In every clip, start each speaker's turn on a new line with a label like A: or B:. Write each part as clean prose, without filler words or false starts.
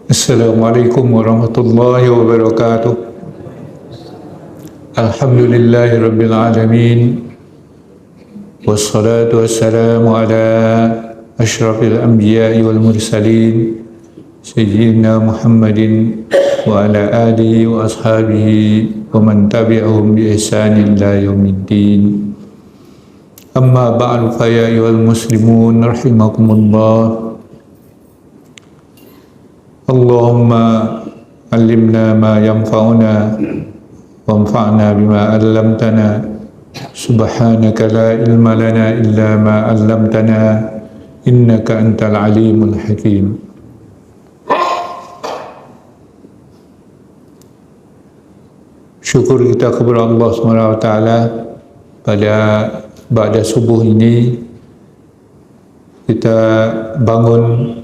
A: Assalamualaikum warahmatullahi wabarakatuh. Alhamdulillahi rabbil alamin. Wassalatu wassalamu ala ashrafil anbiya'i wal mursalin Sayyidina Muhammadin wa ala alihi wa ashabihi wa man tabi'ahum bi ihsanin ila yaumiddin. Amma ba'du, fa ya ayyuhal muslimun rahimakumullah. Allahumma allimna ma yanfa'una wanfa'na bima 'allamtana. Subhanaka la ilma lana illa ma 'allamtana innaka antal alimul hakim. Syukur kita kepada Allah SWT pada ba'da subuh ini kita bangun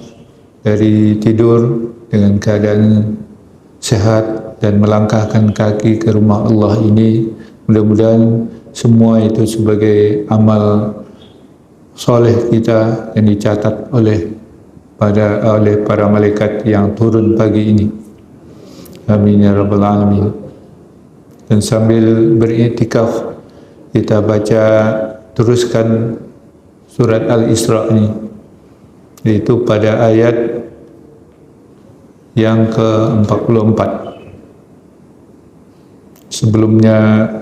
A: dari tidur dengan keadaan sehat dan melangkahkan kaki ke rumah Allah ini. Mudah-mudahan semua itu sebagai amal soleh kita yang dicatat oleh para malaikat yang turun pagi ini. Amin ya rabbal alamin. Dan sambil beriktikaf kita baca teruskan surat Al-Isra ini, yaitu pada ayat yang ke-44. Sebelumnya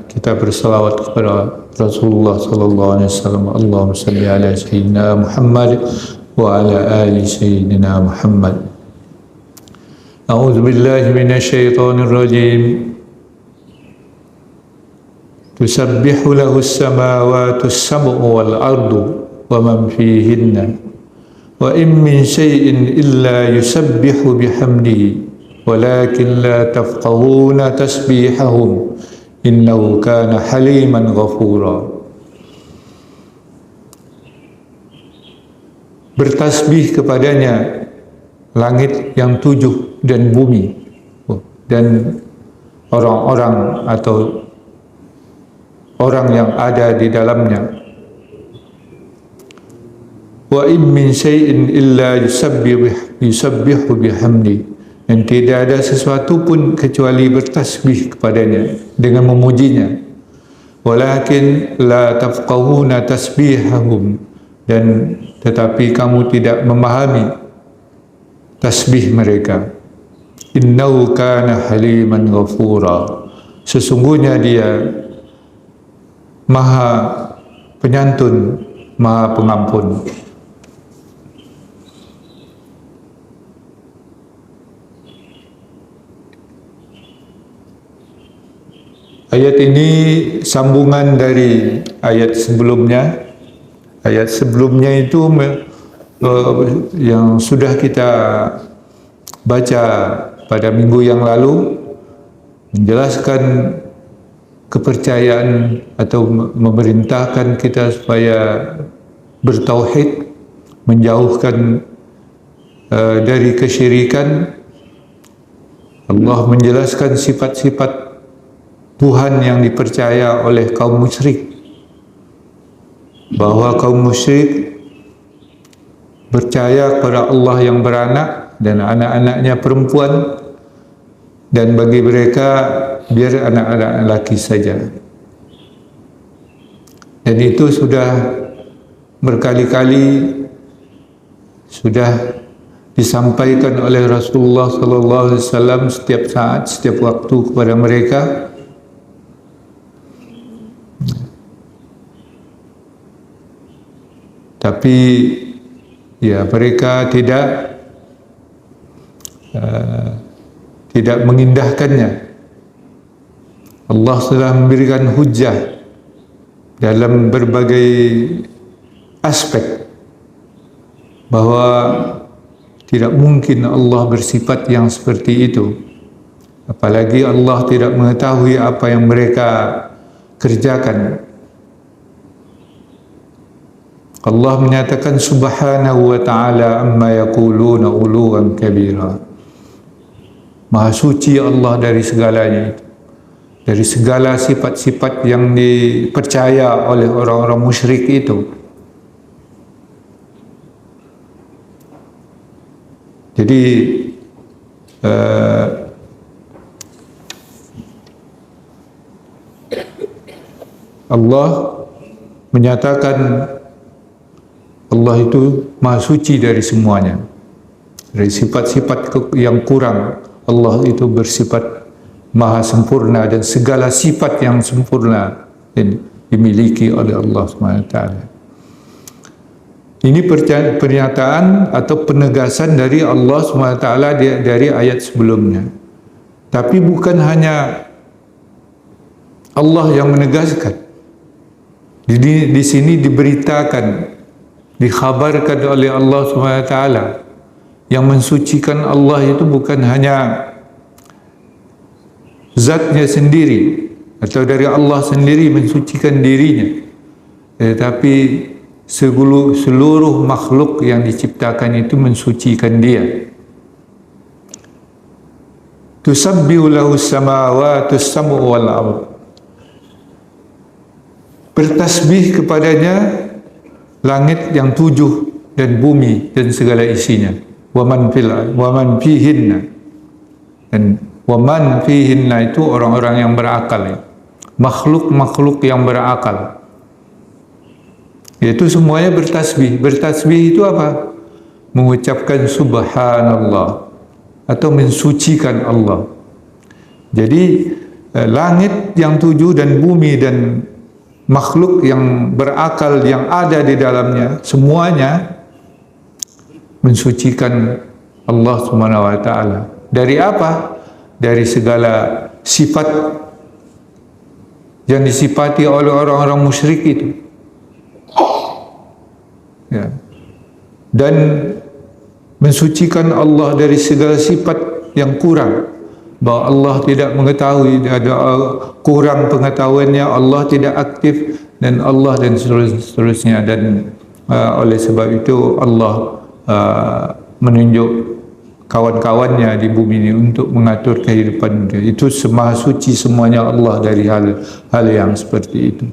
A: kita bersalawat kepada Rasulullah sallallahu alaihi wasallam. Allahumma shalli ala sayyidina Muhammad wa ala ali sayyidina Muhammad. A'udzu billahi minasy syaithanir rajim. Tusabbihu lahu as-samawati as-sab'u wal ardu wa man fihinna wa in min syai'in illa yusabbihu bihamdihi walakin la tafqahuna tasbihahum innahu kana haliman ghafura. Bertasbih kepadanya langit yang tujuh dan bumi dan orang-orang atau orang yang ada di dalamnya. Wa in min syai'in illa yusabbihu bihamdi, dan tidak ada sesuatu pun kecuali bertasbih kepadanya dengan memujinya. Walakin la tafqahuna tasbihahum, dan tetapi kamu tidak memahami tasbih mereka. Innahu kana haliman ghafura, sesungguhnya dia Maha penyantun, Maha pengampun. Ayat ini sambungan dari ayat sebelumnya. Ayat sebelumnya itu yang sudah kita baca pada minggu yang lalu, menjelaskan kepercayaan atau memerintahkan kita supaya bertauhid, menjauhkan dari kesyirikan. Allah menjelaskan sifat-sifat Tuhan yang dipercaya oleh kaum musyrik, bahwa kaum musyrik percaya kepada Allah yang beranak dan anak-anaknya perempuan, dan bagi mereka biar anak-anak lelaki saja. Dan itu sudah berkali-kali sudah disampaikan oleh Rasulullah sallallahu alaihi wasallam setiap saat, setiap waktu kepada mereka. Tapi ya mereka tidak mengindahkannya. Allah telah memberikan hujjah dalam berbagai aspek bahwa tidak mungkin Allah bersifat yang seperti itu. Apalagi Allah tidak mengetahui apa yang mereka kerjakan. Allah menyatakan subhanahu wa ta'ala amma yaquluna uluwan kabira. Maha suci Allah dari segalanya itu, dari segala sifat-sifat yang dipercaya oleh orang-orang musyrik itu. Jadi Allah menyatakan Allah itu maha suci dari semuanya, dari sifat-sifat yang kurang. Allah itu bersifat maha sempurna dan segala sifat yang sempurna dimiliki oleh Allah SWT. Ini pernyataan atau penegasan dari Allah SWT dari ayat sebelumnya. Tapi bukan hanya Allah yang menegaskan. Di sini diberitakan, dikhabarkan oleh Allah SWT. Yang mensucikan Allah itu bukan hanya zatnya sendiri atau dari Allah sendiri mensucikan dirinya, tetapi seluruh makhluk yang diciptakan itu mensucikan dia. Tusabbihu lahu samawati as-sab'u wal ardh. Bertasbih kepadanya langit yang 7 dan bumi dan segala isinya. Waman fihinna, dan waman fihinna itu orang-orang yang berakal, ya. Makhluk-makhluk yang berakal, itu semuanya bertasbih. Bertasbih itu apa? Mengucapkan subhanallah atau mensucikan Allah. Jadi langit yang 7 dan bumi dan makhluk yang berakal yang ada di dalamnya semuanya mensucikan Allah Subhanahu wa taala. Dari apa? Dari segala sifat yang disifati oleh orang-orang musyrik itu. Ya. Dan mensucikan Allah dari segala sifat yang kurang, bahwa Allah tidak mengetahui, ada kurang pengetahuannya, Allah tidak aktif, dan Allah dan seterusnya. Dan oleh sebab itu Allah menunjuk kawan-kawannya di bumi ini untuk mengatur kehidupan dia. Itu maha suci semuanya Allah dari hal yang seperti itu.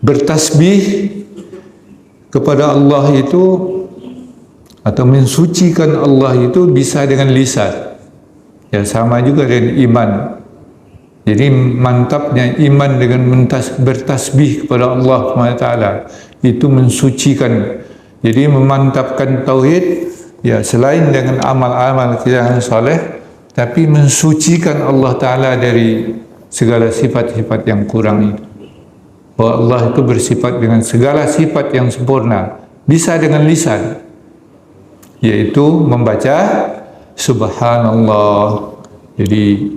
A: Bertasbih kepada Allah itu atau mensucikan Allah itu bisa dengan lisan. Ya, sama juga dengan iman. Jadi mantapnya iman dengan bertasbih kepada Allah SWT itu mensucikan. Jadi memantapkan tauhid, ya, selain dengan amal-amal kita yang soleh, tapi mensucikan Allah Ta'ala dari segala sifat-sifat yang kurang itu. Bahwa Allah itu bersifat dengan segala sifat yang sempurna. Bisa dengan lisan, yaitu membaca subhanallah. Jadi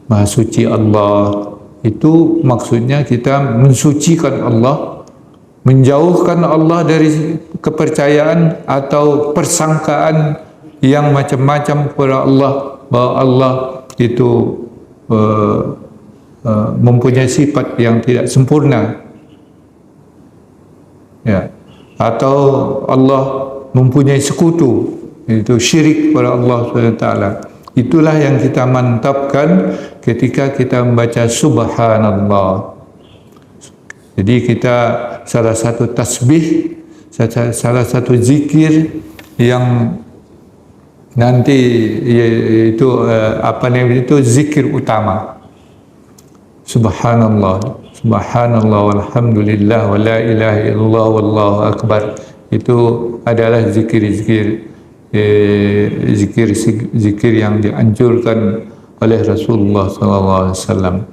A: maha suci Allah itu maksudnya kita mensucikan Allah, menjauhkan Allah dari kepercayaan atau persangkaan yang macam-macam kepada Allah, bahwa Allah itu mempunyai sifat yang tidak sempurna, ya, atau Allah mempunyai sekutu, itu syirik kepada Allah SWT. Itulah yang kita mantapkan ketika kita membaca subhanallah. Jadi kita salah satu tasbih, salah satu zikir yang nanti itu itu zikir utama. Subhanallah, subhanallah walhamdulillah wa la ilaha illallah wallahu akbar. Itu adalah zikir-zikir yang dianjurkan oleh Rasulullah SAW.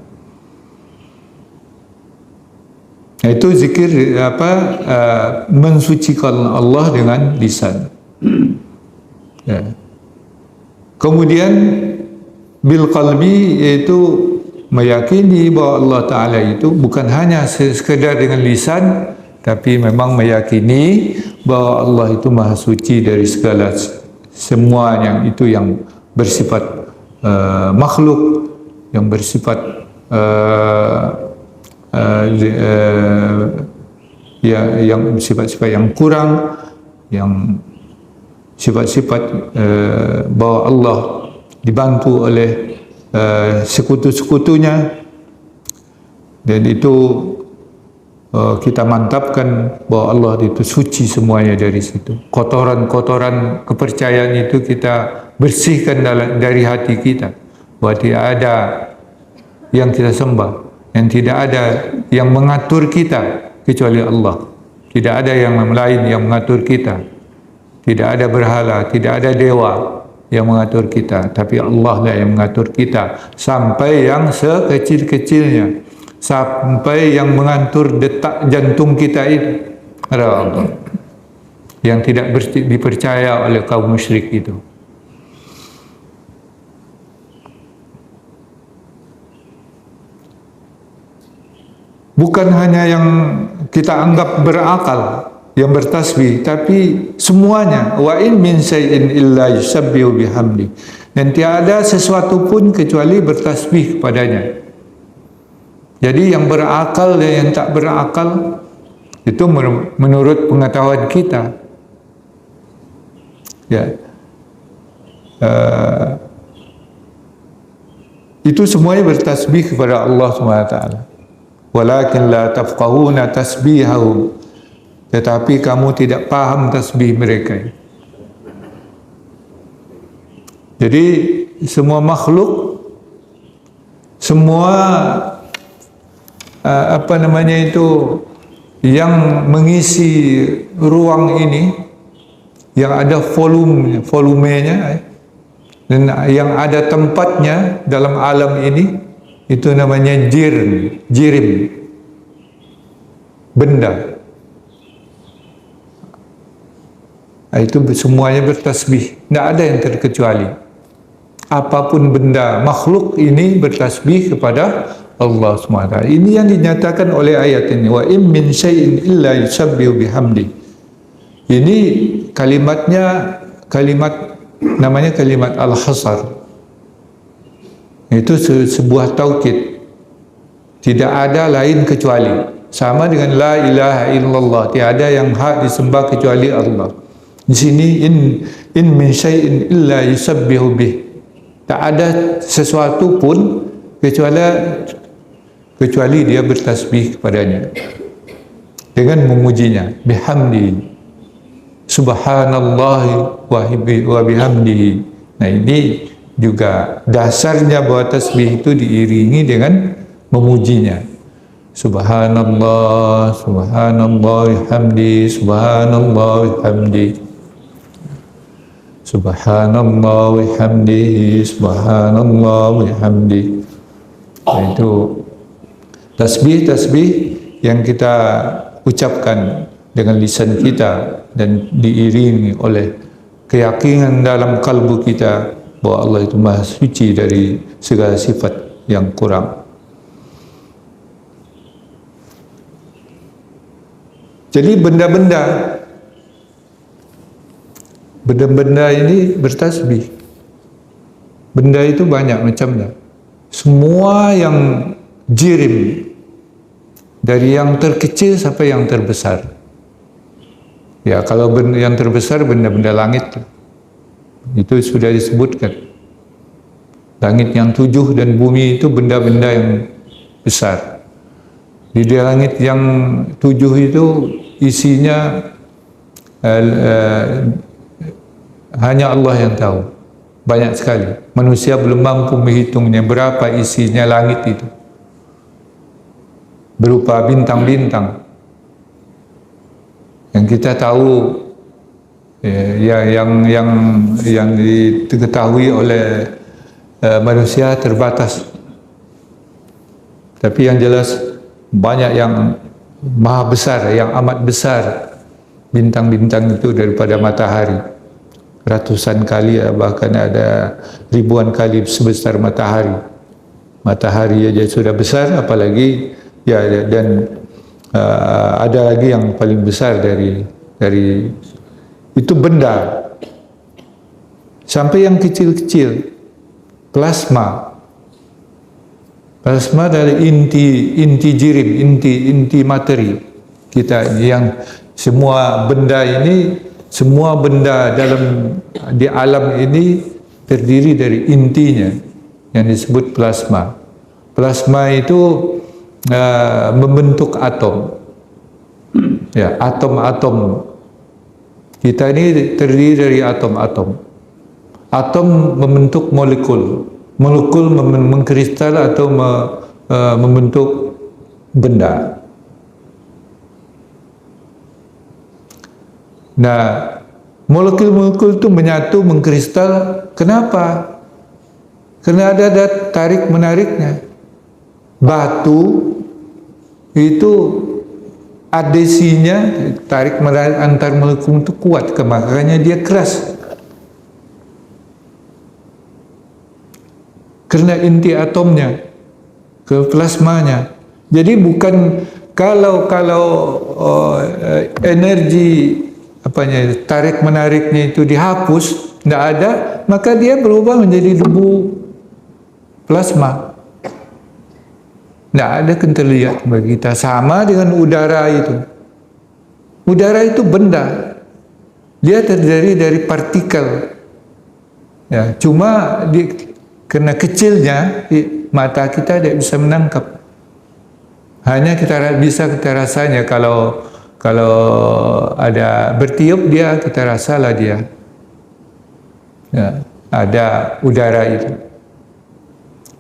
A: Itu zikir mensucikan Allah dengan lisan. Ya. Kemudian bil qalbi, yaitu meyakini bahwa Allah Ta'ala itu bukan hanya sekedar dengan lisan, tapi memang meyakini bahwa Allah itu maha suci dari segala semuanya itu yang bersifat makhluk, yang bersifat yang sifat-sifat yang kurang, yang sifat-sifat bahwa Allah dibantu oleh sekutu-sekutunya, dan itu kita mantapkan bahwa Allah itu suci semuanya dari situ. Kotoran-kotoran kepercayaan itu kita bersihkan dari hati kita bahwa tidak ada yang kita sembah, yang tidak ada yang mengatur kita kecuali Allah. Tidak ada yang lain yang mengatur kita. Tidak ada berhala, tidak ada dewa yang mengatur kita, tapi Allah lah yang mengatur kita sampai yang sekecil-kecilnya, sampai yang mengatur detak jantung kita itu adalah Allah yang tidak dipercaya oleh kaum musyrik itu. Bukan hanya yang kita anggap berakal yang bertasbih, tapi semuanya. Wa in min syai'in illa yusabbihu bihamdi. Dan tiada sesuatu pun kecuali bertasbih kepadanya. Jadi yang berakal dan yang tak berakal itu menurut pengetahuan kita. Ya. Itu semuanya bertasbih kepada Allah SWT. Walakin la tafqahuna tasbihahum, tetapi kamu tidak paham tasbih mereka. Jadi semua makhluk, semua yang mengisi ruang ini, yang ada volumenya dan yang ada tempatnya dalam alam ini, itu namanya jirim, benda. Itu semuanya bertasbih, tidak ada yang terkecuali. Apapun benda makhluk ini bertasbih kepada Allah SWT. Ini yang dinyatakan oleh ayat ini. Wa in min syai'in illa yusabbihu bihamdi. Ini kalimatnya namanya kalimat al-hasar. Itu sebuah taukid. Tidak ada lain kecuali. Sama dengan la ilaha illallah. Tiada yang hak disembah kecuali Allah. Di sini in min syai'in illa yusabbihu bih. Tak ada sesuatu pun kecuali dia bertasbih kepadanya dengan memujinya. Bihamdi. Subhanallah wa bihamdihi. Nah, ini juga dasarnya bahwa tasbih itu diiringi dengan memujinya. Subhanallah, subhanallah hamdi, subhanallah hamdi, subhanallah hamdi, subhanallah hamdi. Itu tasbih yang kita ucapkan dengan lisan kita dan diiringi oleh keyakinan dalam kalbu kita bahwa Allah itu maha suci dari segala sifat yang kurang. Jadi benda-benda ini bertasbih. Benda itu banyak macamnya. Semua yang jirim, dari yang terkecil sampai yang terbesar. Ya, kalau yang terbesar benda-benda langit, itu sudah disebutkan. Langit yang 7 dan bumi itu benda-benda yang besar. Di langit yang 7 itu isinya hanya Allah yang tahu. Banyak sekali. Manusia belum mampu menghitungnya berapa isinya langit itu. Berupa bintang-bintang. Yang kita tahu yang diketahui oleh manusia terbatas. Tapi yang jelas banyak yang maha besar, yang amat besar bintang-bintang itu daripada matahari. Ratusan kali, bahkan ada ribuan kali sebesar matahari. Matahari aja sudah besar, apalagi ya, dan ada lagi yang paling besar dari itu benda. Sampai yang kecil-kecil, plasma dari inti jirim, inti materi kita, yang semua benda ini, semua benda di alam ini terdiri dari intinya yang disebut plasma. Plasma itu membentuk atom. Ya, atom-atom. Kita ini terdiri dari atom-atom. Atom membentuk molekul, molekul mengkristal atau membentuk benda. Nah, molekul-molekul itu menyatu, mengkristal. Kenapa? Karena ada tarik menariknya. Batu itu adesinya, tarik menarik antar molekul itu kuat, makanya dia keras. Karena inti atomnya ke plasmanya. Jadi bukan kalau energi tarik menariknya itu dihapus, tidak ada, maka dia berubah menjadi debu plasma. Tidak ada yang terlihat bagi kita. Sama dengan udara itu. Udara itu benda. Dia terdiri dari partikel. Ya, cuma karena kecilnya mata kita tidak bisa menangkap. Hanya kita rasanya kalau ada bertiup dia, kita rasalah dia. Ya, ada udara itu.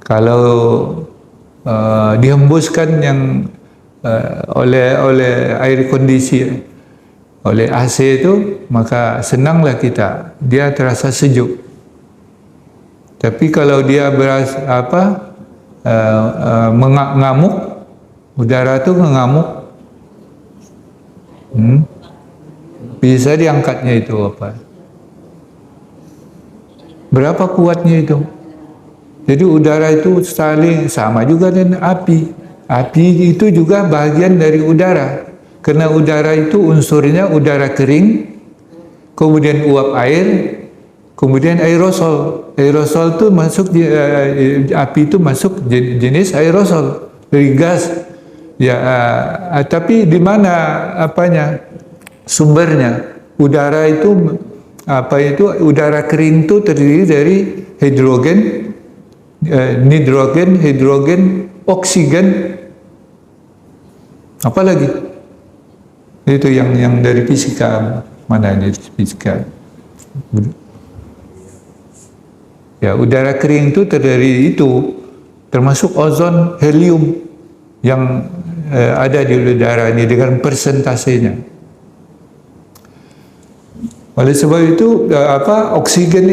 A: Kalau dihembuskan yang oleh air kondisi, oleh AC itu, maka senanglah kita. Dia terasa sejuk. Tapi kalau dia mengamuk, udara itu mengamuk, bisa diangkatnya itu apa? Berapa kuatnya itu? Jadi udara itu saling sama juga dengan api. Api itu juga bagian dari udara. Karena udara itu unsurnya udara kering, kemudian uap air, kemudian aerosol. Aerosol itu masuk api itu masuk jenis aerosol dari gas. Ya, tapi di mana sumbernya? Udara itu udara kering itu terdiri dari hidrogen, nitrogen, hidrogen, oksigen, apa lagi? Itu yang dari fisika, mana ini fisika? Ya, udara kering itu terdiri itu termasuk ozon, helium yang ada di udara ini dengan persentasenya. Oleh sebab itu oksigen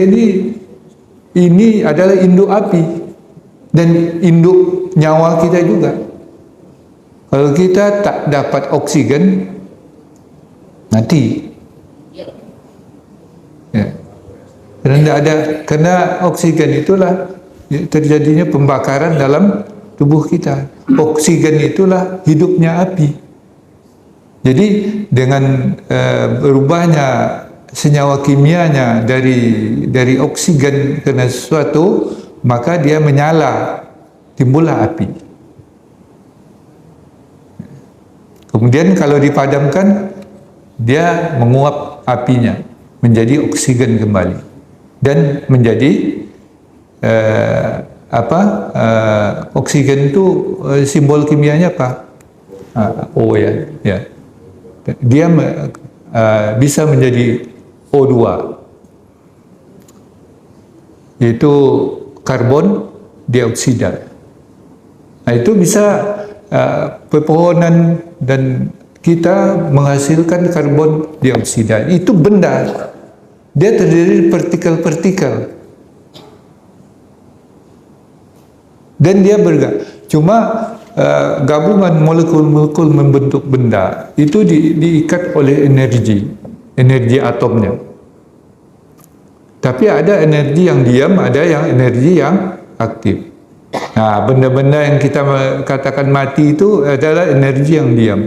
A: ini adalah induk api dan induk nyawa kita juga. Kalau kita tak dapat oksigen, mati. Ya. Karena oksigen itulah terjadinya pembakaran dalam tubuh kita. Oksigen itulah hidupnya api. Jadi dengan berubahnya senyawa kimianya dari oksigen karena sesuatu, maka dia menyala, timbullah api. Kemudian kalau dipadamkan, dia menguap apinya menjadi oksigen kembali dan menjadi oksigen itu simbol kimianya apa? O ya. Dia bisa menjadi O2, yaitu karbon dioksida. Nah, itu bisa pepohonan dan kita menghasilkan karbon dioksida. Itu benda. Dia terdiri dari partikel-partikel. Dan dia bergerak. Cuma gabungan molekul-molekul membentuk benda itu diikat oleh energi atomnya. Tapi ada energi yang diam, ada yang energi yang aktif. Nah, benda-benda yang kita katakan mati itu adalah energi yang diam.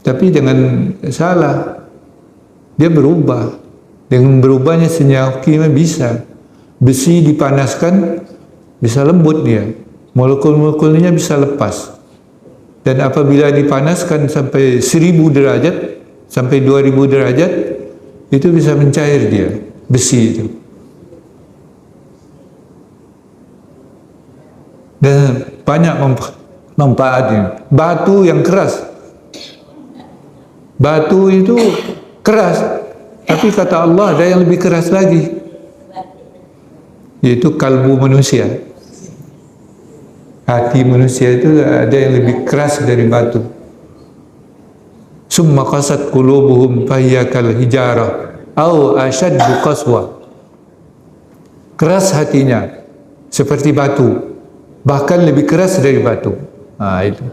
A: Tapi dengan salah, dia berubah. Dengan berubahnya senyawa kimia bisa. Besi dipanaskan, bisa lembut dia. Molekul-molekulnya bisa lepas. Dan apabila dipanaskan sampai 1000 derajat, sampai 2000 derajat, itu bisa mencair dia, besi itu. Dan banyak manfaatnya. Batu yang keras. Batu itu keras. Tapi kata Allah ada yang lebih keras lagi, yaitu kalbu manusia. Hati manusia itu ada yang lebih keras dari batu. Summa qasat qulubuhum fahiya kal hijarah au ashaddu qaswa. Keras hatinya seperti batu, bahkan lebih keras dari batu. Itu.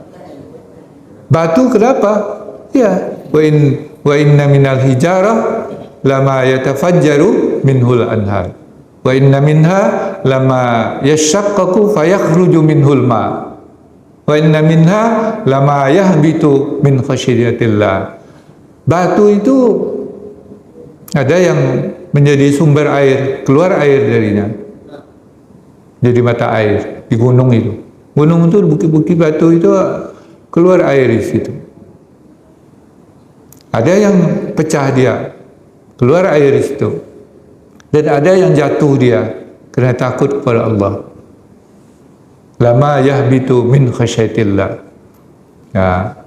A: Batu kenapa? Ya, wa inna minal hijarah lama yatafajjaru minhul anhar. Wa inna minha lama yashaqqaqu fayakhruju minhul ma. Wa inna minha lama yahbitu min khasyiatillah. Batu itu ada yang menjadi sumber air, keluar air darinya. Jadi mata air di gunung itu. Gunung itu bukit-bukit batu itu keluar air di situ. Ada yang pecah dia, keluar air di situ. Dan ada yang jatuh dia kerana takut kepada Allah. Lama yahbitu min khasyatillah. Ya,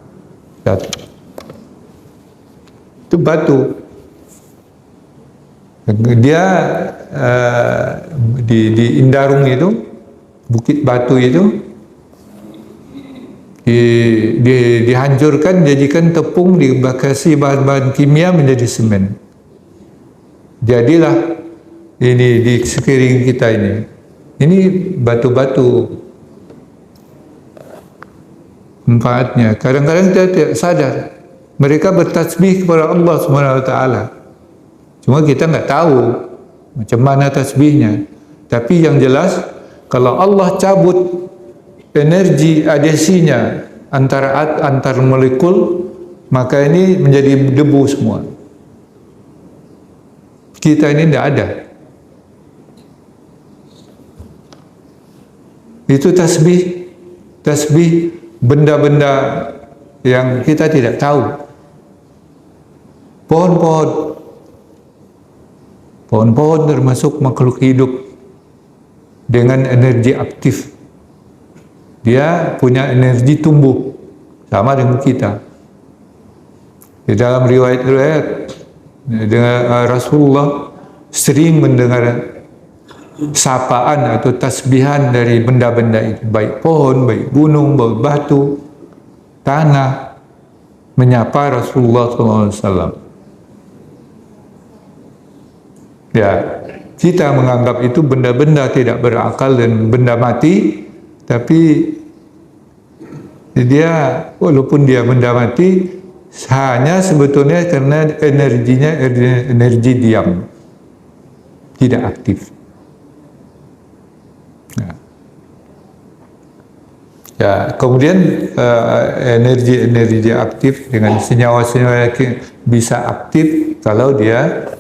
A: itu batu. Dia di Indarung itu, bukit batu itu dihancurkan, jadikan tepung, dibakasi bahan-bahan kimia menjadi semen. Jadilah ini di sekeliling kita ini batu-batu manfaatnya. Kadang-kadang kita tidak sadar mereka bertasbih kepada Allah Subhanahu Wa Taala. Cuma kita nggak tahu macam mana tasbihnya. Tapi yang jelas kalau Allah cabut energi adesinya antar molekul, maka ini menjadi debu semua. Kita ini tidak ada. Itu tasbih benda-benda yang kita tidak tahu. Pohon-pohon termasuk makhluk hidup dengan energi aktif. Dia punya energi tumbuh sama dengan kita. Di dalam riwayat-riwayat dengan Rasulullah sering mendengar sapaan atau tasbihan dari benda-benda itu, baik pohon, baik gunung, baik batu, tanah, menyapa Rasulullah SAW. Ya, kita menganggap itu benda-benda tidak berakal dan benda mati, tapi dia walaupun dia benda mati, hanya sebetulnya karena energinya energi diam, tidak aktif. Ya, kemudian energi aktif dengan senyawa-senyawa yang bisa aktif kalau dia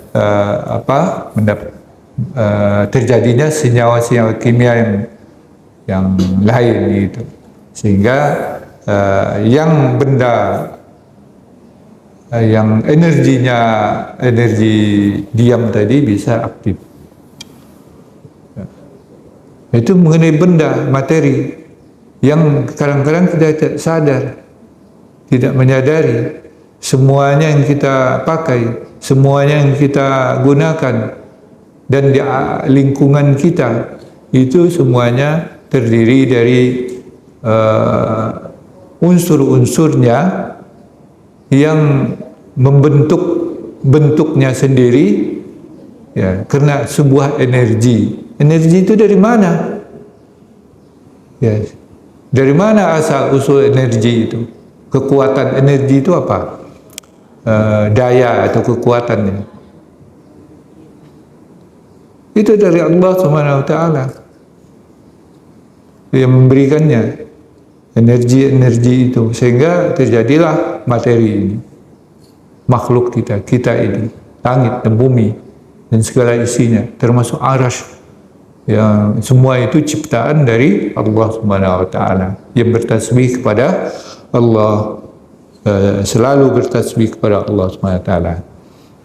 A: terjadinya senyawa-senyawa kimia yang lain itu, sehingga yang benda yang energinya energi diam tadi bisa aktif. Itu mengenai benda materi yang kadang-kadang kita tidak sadar, tidak menyadari semuanya yang kita pakai, semuanya yang kita gunakan dan di lingkungan kita itu semuanya terdiri dari unsur-unsurnya yang membentuk bentuknya sendiri, ya, karena sebuah energi. Energi itu dari mana? Ya, dari mana asal usul energi itu? Kekuatan energi itu apa? Daya atau kekuatannya. Itu dari Allah Subhanahu Wa Taala yang memberikannya energi-energi itu, sehingga terjadilah materi ini, makhluk kita ini, langit dan bumi dan segala isinya, termasuk arasy. Yang semua itu ciptaan dari Allah Subhanahu Wa Taala yang bertasbih kepada Allah, selalu bertasbih kepada Allah Subhanahu Wa Taala.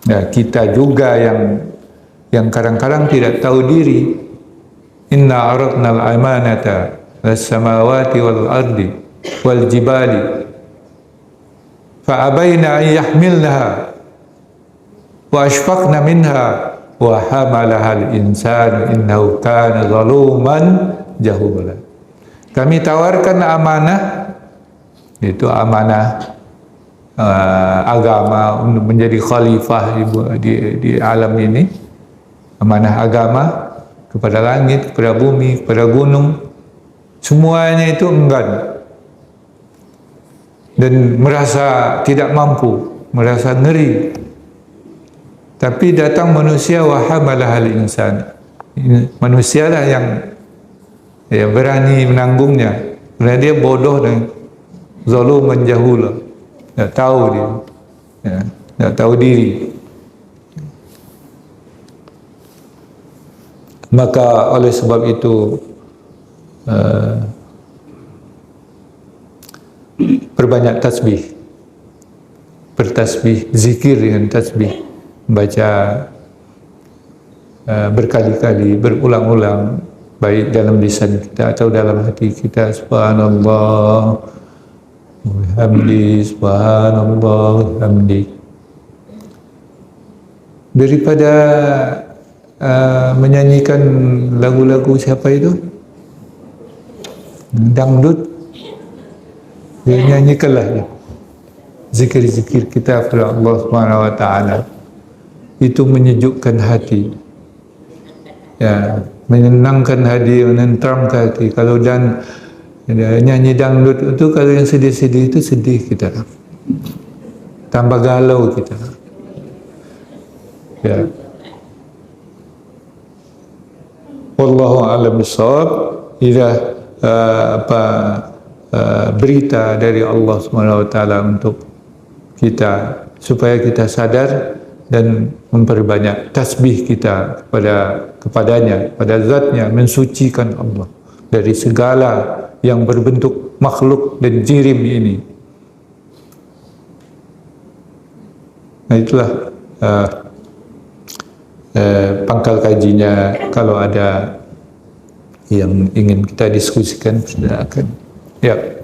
A: Nah, kita juga yang kadang-kadang tidak tahu diri. Inna aradna al-amanata as-samawati wal ardi wal jibali fa abaina an yahmilnaha wa ashfaqna minha wa hamalaha al-insan innahu kana zaluman jahula. Kami tawarkan amanah, itu amanah agama untuk menjadi khalifah di alam ini, amanah agama kepada langit, kepada bumi, kepada gunung, semuanya itu enggan dan merasa tidak mampu, merasa ngeri. Tapi datang manusia, wa hamalahal insan, manusialah yang berani menanggungnya, kerana dia bodoh dan zaluman jahula, tak tahu dia, tak tahu diri. Maka oleh sebab itu perbanyak tasbih, bertasbih, zikir dengan tasbih, baca berkali-kali, berulang-ulang, baik dalam lisan kita atau dalam hati kita. Subhanallah walhamdi, subhanallah walhamdi. Daripada menyanyikan lagu-lagu siapa itu, dangdut, dia nyanyikanlah zikir-zikir kita kepada Allah Subhanahu wa taala. Itu menyejukkan hati, ya, menyenangkan hati, menenteramkan hati. Kalau nyanyi dangdut itu, kalau yang sedih-sedih itu sedih kita, tambah galau kita, ya. Wallahu a'lam bishawab. Berita dari Allah Subhanahu wa taala untuk kita supaya kita sadar dan memperbanyak tasbih kita kepadanya, pada zatnya, mensucikan Allah dari segala yang berbentuk makhluk dan jirim ini. Nah, itulah pangkal kajinya. Kalau ada yang ingin kita diskusikan, silakan. Ya.